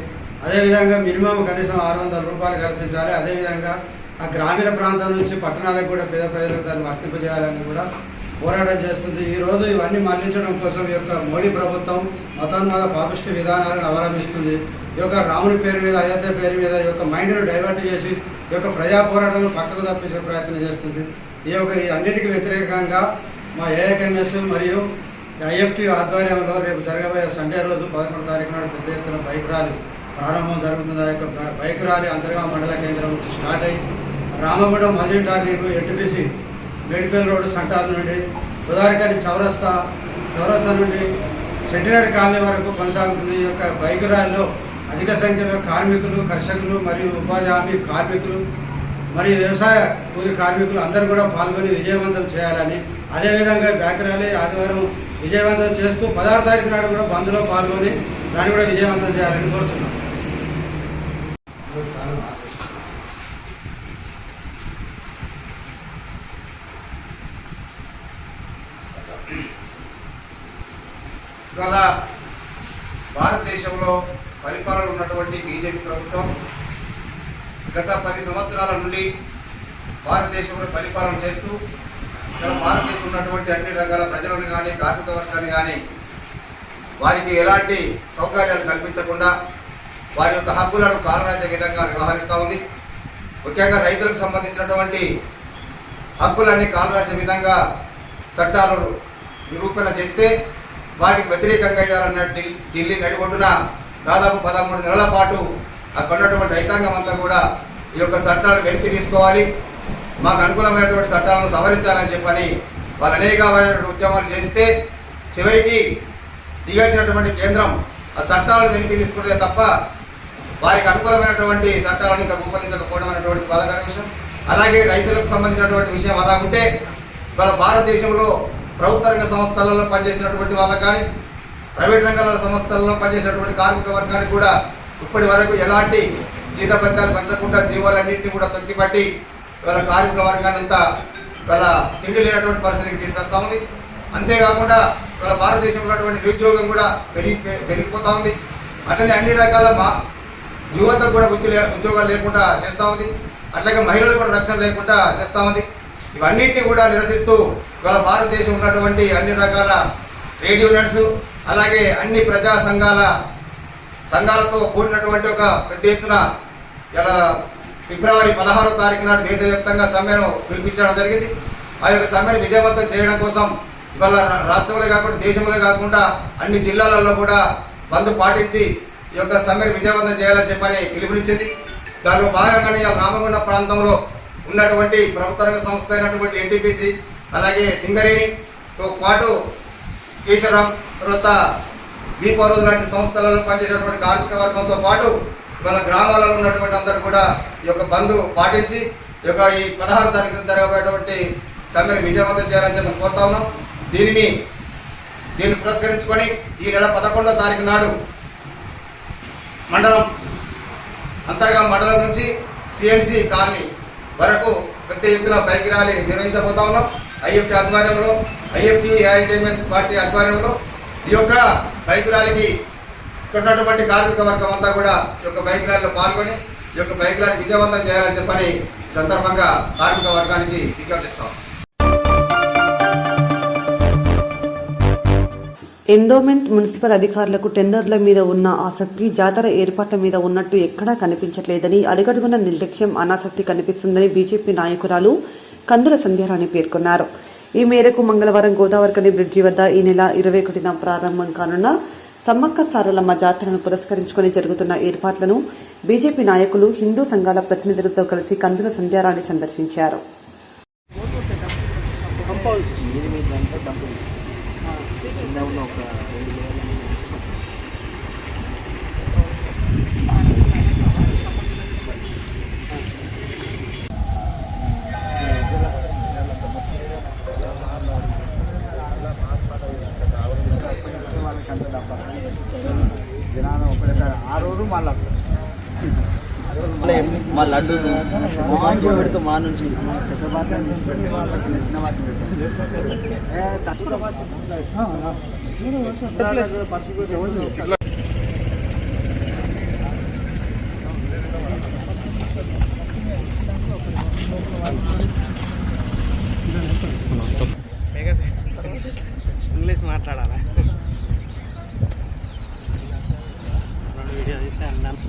అదేవిధంగా మినిమం కనీసం 600 రూపాయలు కల్పించాలి. అదేవిధంగా ఆ గ్రామీణ ప్రాంతం నుంచి పట్టణాలకు కూడా పేద ప్రజలకు దాన్ని వర్తింపజేయాలని కూడా పోరాటం చేస్తుంది. ఈరోజు ఇవన్నీ మళ్లించడం కోసం ఈ యొక్క మోడీ ప్రభుత్వం మతోన్మాద పాపిష్టి విధానాలను అవలంబిస్తుంది. ఈ యొక్క రాముని పేరు మీద, అయోధ్య పేరు మీద ఈ యొక్క మైండ్ను డైవర్ట్ చేసి ఈ యొక్క ప్రజా పోరాటాలను పక్కకు తప్పించే ప్రయత్నం చేస్తుంది. ఈ అన్నిటికీ వ్యతిరేకంగా మా ఏఐకేఎంఎస్ మరియు ఐఎఫ్టీ ఆధ్వర్యంలో రేపు జరగబోయే సండే రోజు 11వ తారీఖు నాడు పెద్ద ఎత్తున బైక్ ర్యాలీ ప్రారంభం జరుగుతుంది. ఆ యొక్క బైక్ ర్యాలీ అంతర్గా మండల కేంద్రం నుంచి స్టార్ట్ అయ్యి రామగుండం మజిల్ turning, NTPC Medipalli road centre నుండి ఉదారికని చౌరస్తా నుండి సెంటినరీ కాలనీ వరకు కొనసాగుతుంది. ఈ యొక్క బైక్ ర్యాలీలో అధిక సంఖ్యలో కార్మికులు, కర్షకులు మరియు ఉపాధి హామీ కార్మికులు మరియు వ్యవసాయ కూలి కార్మికులు అందరూ కూడా పాల్గొని విజయవంతం చేయాలని, అదేవిధంగా బైక్ ర్యాలీ ఆదివారం విజయవంతం చేస్తూ 16వ తారీఖు నాడు కూడా బంద్లో పాల్గొని దాన్ని కూడా విజయవంతం చేయాలని కోరుతున్నాం. ఇవాళ భారతదేశంలో పరిపాలన ఉన్నటువంటి బీజేపీ ప్రభుత్వం గత 10 సంవత్సరాల నుండి భారతదేశంలో పరిపాలన చేస్తూ ఇక్కడ భారతదేశం ఉన్నటువంటి అన్ని రకాల ప్రజలను కానీ, కార్మిక వర్గాన్ని కానీ వారికి ఎలాంటి సౌకర్యాలు కల్పించకుండా వారి యొక్క హక్కులను కాలరాసే విధంగా వ్యవహరిస్తూ ఉంది. ముఖ్యంగా రైతులకు సంబంధించినటువంటి హక్కులన్నీ కాలరాసే విధంగా చట్టాలు నిరూపణ చేస్తే వాటికి వ్యతిరేకంగా ఇవ్వాలన్న ఢిల్లీ నడిబొడ్డున దాదాపు 13 నెలల పాటు అక్కడ ఉన్నటువంటి రైతాంగం అంతా కూడా ఈ యొక్క చట్టాలను వెనక్కి తీసుకోవాలి, మాకు అనుకూలమైనటువంటి చట్టాలను సవరించాలని చెప్పని వాళ్ళు అనేకమైనటువంటి ఉద్యమాలు చేస్తే చివరికి దిగొచ్చినటువంటి కేంద్రం ఆ చట్టాలను వెనక్కి తీసుకుంటే తప్ప వారికి అనుకూలమైనటువంటి చట్టాలను ఇంకా రూపొందించకపోవడం అనేటువంటి బాధాకర విషయం. అలాగే రైతులకు సంబంధించినటువంటి విషయం అలా ఉంటే మన భారతదేశంలో ప్రభుత్వ రంగ సంస్థలలో పనిచేసినటువంటి వాళ్ళకు కానీ ప్రైవేట్ రంగాల సంస్థలలో పనిచేసినటువంటి కార్మిక వర్గానికి కూడా ఇప్పటి వరకు ఎలాంటి జీతభత్యాలు పెంచకుండా జీవాలన్నింటినీ కూడా తొక్కిపట్టి వాళ్ళ కార్మిక వర్గాన్ని అంతా వాళ్ళ తిండి లేనటువంటి పరిస్థితికి తీసుకొస్తా ఉంది. అంతేకాకుండా వాళ్ళ భారతదేశంలో ఉన్నటువంటి నిరుద్యోగం కూడా పెరిగిపోతూ ఉంది. అట్లనే అన్ని రకాల యువతకు కూడా ఉద్యోగాలు లేకుండా చేస్తూ ఉంది. అట్లాగే మహిళలకు కూడా రక్షణ లేకుండా చేస్తూ ఉంది. ఇవన్నింటినీ కూడా నిరసిస్తూ ఇవాళ భారతదేశం ఉన్నటువంటి అన్ని రకాల ట్రేడ్ యూనియన్స్ అలాగే అన్ని ప్రజా సంఘాలతో కూడినటువంటి ఒక పెద్ద ఎత్తున ఇలా ఫిబ్రవరి 16వ తారీఖు నాడు దేశవ్యాప్తంగా సమ్మెను పిలిపించడం జరిగింది. ఆ యొక్క సమ్మెను విజయవంతం చేయడం కోసం ఇవాళ రాష్ట్రంలో కాకుండా దేశంలో కాకుండా అన్ని జిల్లాలలో కూడా బంద్ పాటించి ఈ యొక్క సమ్మెను విజయవంతం చేయాలని చెప్పని పిలుపునిచ్చింది. దాంట్లో భాగంగానే రామగుండం ప్రాంతంలో ఉన్నటువంటి ప్రభుత్వ రంగ సంస్థ అయినటువంటి ఎన్టీపీసీ అలాగే సింగరేణితో పాటు కేశవరాం తర్వాత బీపరోజు లాంటి సంస్థలలో పనిచేసేటువంటి కార్మిక వర్గంతో పాటు వాళ్ళ గ్రామాలలో ఉన్నటువంటి అందరూ కూడా ఈ యొక్క బంద్ పాటించి ఈ 16వ తారీఖున జరగబోయేటువంటి సమ్మెను విజయవంతం చేయాలని చెప్పి కోరుతా ఉన్నాం. దీన్ని పురస్కరించుకొని ఈ నెల 11వ తారీఖు నాడు మండలం నుంచి సిఎన్సి కాలనీ వరకు పెద్ద ఎత్తున బైక్ ర్యాలీ నిర్వహించబోతా ఉన్నాం. ఐఎఫ్టీ ఆధ్వర్యంలో ఐఎఫ్టీ ఏఐటీఎంఎస్ పార్టీ ఆధ్వర్యంలో ఈ యొక్క బైక్ ర్యాలీకి ఇక్కడ ఉన్నటువంటి కార్మిక వర్గం అంతా కూడా ఈ యొక్క బైక్ ర్యాలీలో పాల్గొని ఈ యొక్క బైక్ ర్యాలీ విజయవంతం చేయాలని చెప్పని సందర్భంగా కార్మిక వర్గానికి విజ్ఞప్తిస్తాం. ఎండోమెంట్ మున్సిపల్ అధికారులకు టెండర్ల మీద ఉన్న ఆసక్తి జాతర ఏర్పాట్ల మీద ఉన్నట్టు ఎక్కడా కనిపించట్లేదని, అడుగడుగున నిర్లక్ష్యం అనాసక్తి కనిపిస్తుందని బీజేపీ నాయకురాలు కందుల సంధ్యారాణి పేర్కొన్నారు. ఈ మేరకు మంగళవారం గోదావరికని బ్రిడ్జి వద్ద ఈ నెల 21న ప్రారంభం కానున్న సమ్మక్క సారలమ్మ జాతరను పురస్కరించుకుని జరుగుతున్న ఏర్పాట్లను బీజేపీ నాయకులు, హిందూ సంఘాల ప్రతినిధులతో కలిసి కందుల సంధ్యారాణి సందర్శించారు. మా లడ్డు మంచిగా పెడుతూ మా నుంచి ఇంగ్లీష్ మాట్లాడాలా? వీడియో తీస్తే అన్నాను.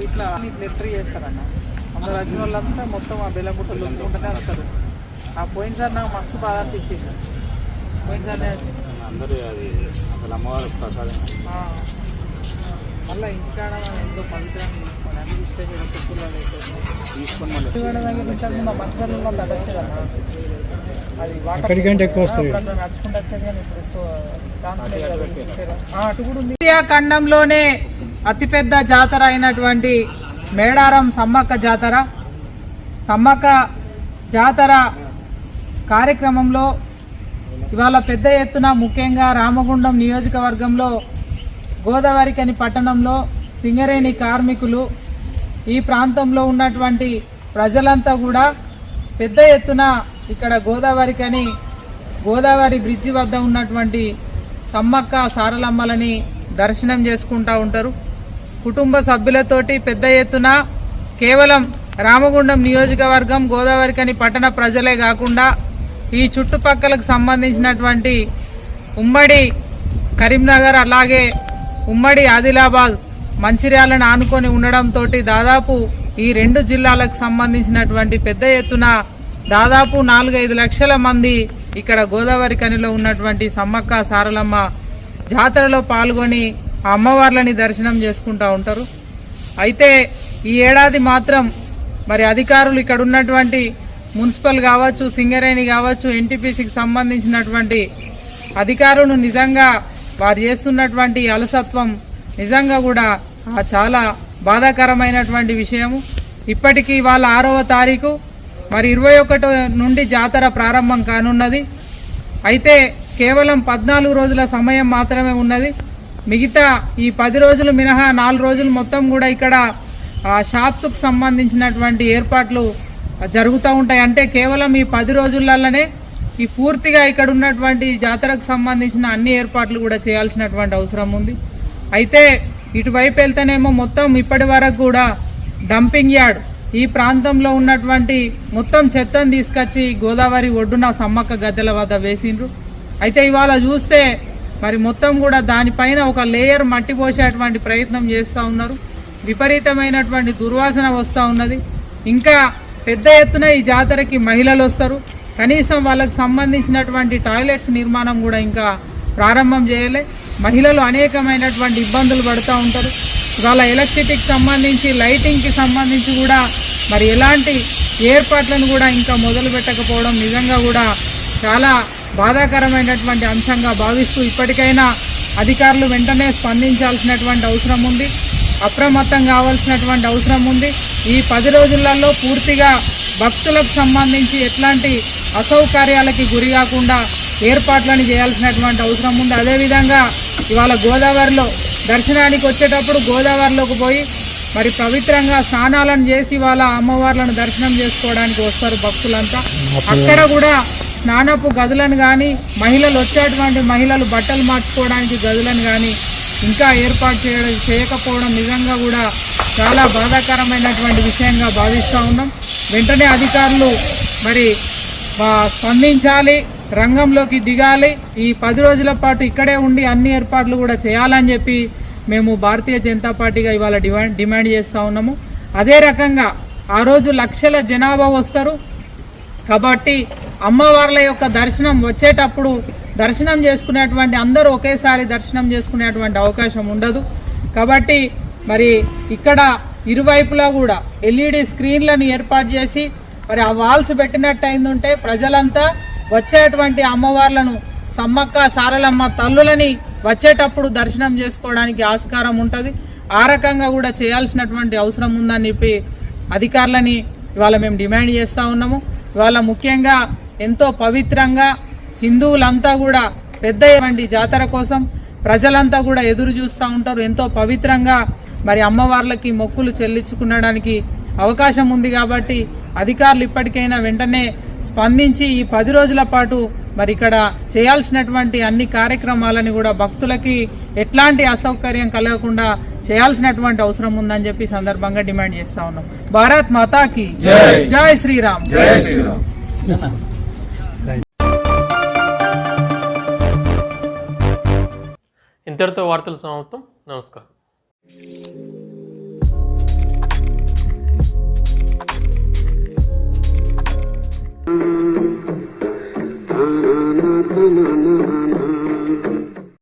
ఇట్లా లెటర్ చేస్తారన్న అందరు వచ్చిన వాళ్ళంతా మొత్తం ఆ బెల్లం బుట్టలు ఉంటుంటేనే వస్తారు. ఆ పోయినసారి నాకు మస్తు బాధ అనిపించేది. పోయినసారి అందరూ అది అసలు అమ్మవారి ప్రసాదం మళ్ళీ ఇంటికాడ మనం ఎంతో పవిత్రాన్ని తీసుకోండి. అన్ని తీసుకొని మంచిగా వచ్చేదన్న అది వాటర్ ఎక్కువ వస్తుంది నడుచుకుంటూ వచ్చేది. కానీ ఇప్పుడు ఆసియా ఖండంలోనే అతిపెద్ద జాతర అయినటువంటి మేడారం సమ్మక్క జాతర కార్యక్రమంలో ఇవాళ పెద్ద ఎత్తున ముఖ్యంగా రామగుండం నియోజకవర్గంలో గోదావరికని పట్టణంలో సింగరేణి కార్మికులు ఈ ప్రాంతంలో ఉన్నటువంటి ప్రజలంతా కూడా పెద్ద ఎత్తున ఇక్కడ గోదావరి బ్రిడ్జి వద్ద ఉన్నటువంటి సమ్మక్క సారలమ్మలని దర్శనం చేసుకుంటూ ఉంటారు. కుటుంబ సభ్యులతోటి పెద్ద ఎత్తున కేవలం రామగుండం నియోజకవర్గం గోదావరికని పట్టణ ప్రజలే కాకుండా ఈ చుట్టుపక్కలకు సంబంధించినటువంటి ఉమ్మడి కరీంనగర్ అలాగే ఉమ్మడి ఆదిలాబాద్ మంచిర్యాలను ఆనుకొని ఉండడంతో దాదాపు ఈ 2 జిల్లాలకు సంబంధించినటువంటి పెద్ద ఎత్తున దాదాపు 4-5 లక్షల మంది ఇక్కడ గోదావరి కనిలో ఉన్నటువంటి సమ్మక్క సారలమ్మ జాతరలో పాల్గొని ఆ అమ్మవార్లని దర్శనం చేసుకుంటూ ఉంటారు. అయితే ఈ ఏడాది మాత్రం మరి అధికారులు ఇక్కడ ఉన్నటువంటి మున్సిపల్ కావచ్చు, సింగరేణి కావచ్చు, ఎన్టీపీసీకి సంబంధించినటువంటి అధికారులు నిజంగా వారు చేస్తున్నటువంటి అలసత్వం నిజంగా కూడా చాలా బాధాకరమైనటువంటి విషయము. ఇప్పటికీ వాళ్ళ 6వ తారీఖు మరి 21 నుండి జాతర ప్రారంభం కానున్నది. అయితే కేవలం 14 రోజుల సమయం మాత్రమే ఉన్నది. మిగతా ఈ 10 రోజులు మినహా 4 రోజులు మొత్తం కూడా ఇక్కడ షాప్స్కు సంబంధించినటువంటి ఏర్పాట్లు జరుగుతూ ఉంటాయి. అంటే కేవలం ఈ 10 రోజులలోనే ఈ పూర్తిగా ఇక్కడ ఉన్నటువంటి జాతరకు సంబంధించిన అన్ని ఏర్పాట్లు కూడా చేయాల్సినటువంటి అవసరం ఉంది. అయితే ఇటువైపు వెళ్తేనేమో మొత్తం ఇప్పటి వరకు కూడా డంపింగ్ యార్డ్ ఈ ప్రాంతంలో ఉన్నటువంటి మొత్తం చెత్తను తీసుకొచ్చి గోదావరి ఒడ్డున సమ్మక్క గద్దెల వద్ద వేసిండ్రు. అయితే ఇవాళ చూస్తే మరి మొత్తం కూడా దానిపైన ఒక లేయర్ మట్టి పోసేటువంటి ప్రయత్నం చేస్తూ ఉన్నారు. విపరీతమైనటువంటి దుర్వాసన వస్తూ ఉన్నది. ఇంకా పెద్ద ఎత్తున ఈ జాతరకి మహిళలు వస్తారు. కనీసం వాళ్ళకి సంబంధించినటువంటి టాయిలెట్స్ నిర్మాణం కూడా ఇంకా ప్రారంభం చేయలే. మహిళలు అనేకమైనటువంటి ఇబ్బందులు పడుతూ ఉంటారు. వాళ్ళ ఎలక్ట్రిసిటీకి సంబంధించి, లైటింగ్కి సంబంధించి కూడా మరి ఎలాంటి ఏర్పాట్లను కూడా ఇంకా మొదలు పెట్టకపోవడం నిజంగా కూడా చాలా బాధాకరమైనటువంటి అంశంగా భావిస్తూ ఇప్పటికైనా అధికారులు వెంటనే స్పందించాల్సినటువంటి అవసరం ఉంది. అప్రమత్తం కావాల్సినటువంటి అవసరం ఉంది. ఈ 10 రోజులలో పూర్తిగా భక్తులకు సంబంధించి ఎట్లాంటి అసౌకర్యాలకి గురి కాకుండా ఏర్పాట్లను చేయాల్సినటువంటి అవసరం ఉంది. అదేవిధంగా ఇవాళ గోదావరిలో దర్శనానికి వచ్చేటప్పుడు గోదావరిలోకి పోయి మరి పవిత్రంగా స్నానాలను చేసి వాళ్ళ అమ్మవార్లను దర్శనం చేసుకోవడానికి వస్తారు భక్తులంతా. అక్కడ కూడా స్నానపు గదులను కానీ, మహిళలు వచ్చేటువంటి మహిళలు బట్టలు మార్చుకోవడానికి గదులను కానీ ఇంకా ఏర్పాటు చేయకపోవడం నిజంగా కూడా చాలా బాధాకరమైనటువంటి విషయంగా భావిస్తూ ఉన్నాం. వెంటనే అధికారులు మరి స్పందించాలి, రంగంలోకి దిగాలి. ఈ 10 రోజుల పాటు ఇక్కడే ఉండి అన్ని ఏర్పాట్లు కూడా చేయాలని చెప్పి మేము భారతీయ జనతా పార్టీగా ఇవాళ డిమాండ్ చేస్తూ ఉన్నాము. అదే రకంగా ఆ రోజు లక్షల జనాభా వస్తారు కాబట్టి అమ్మవార్ల యొక్క దర్శనం వచ్చేటప్పుడు దర్శనం చేసుకునేటువంటి అందరూ ఒకేసారి దర్శనం చేసుకునేటువంటి అవకాశం ఉండదు. కాబట్టి మరి ఇక్కడ ఇరువైపులా కూడా LED స్క్రీన్లను ఏర్పాటు చేసి మరి ఆ వాల్స్ పెట్టినట్టు అయిందంటే ప్రజలంతా వచ్చేటువంటి అమ్మవార్లను, సమ్మక్క సారలమ్మ తల్లులని వచ్చేటప్పుడు దర్శనం చేసుకోవడానికి ఆస్కారం ఉంటుంది. ఆ రకంగా కూడా చేయాల్సినటువంటి అవసరం ఉందని చెప్పి అధికారులని ఇవాళ మేము డిమాండ్ చేస్తూ ఉన్నాము. ఇవాళ ముఖ్యంగా ఎంతో పవిత్రంగా హిందువులంతా కూడా పెద్ద జాతర కోసం ప్రజలంతా కూడా ఎదురు చూస్తూ ఉంటారు. ఎంతో పవిత్రంగా మరి అమ్మవార్లకి మొక్కులు చెల్లించుకునడానికి అవకాశం ఉంది. కాబట్టి అధికారులు ఇప్పటికైనా వెంటనే స్పందించి ఈ 10 రోజుల పాటు మరి ఇక్కడ చేయాల్సినటువంటి అన్ని కార్యక్రమాలని కూడా భక్తులకి ఎట్లాంటి అసౌకర్యం కలగకుండా చేయాల్సినటువంటి అవసరం ఉందని చెప్పి సందర్భంగా డిమాండ్ చేస్తా ఉన్నాం. భారత్ మాతాకి జై శ్రీరామ్. ఇంతటితో వార్తలు సమాప్తం. నమస్కారం.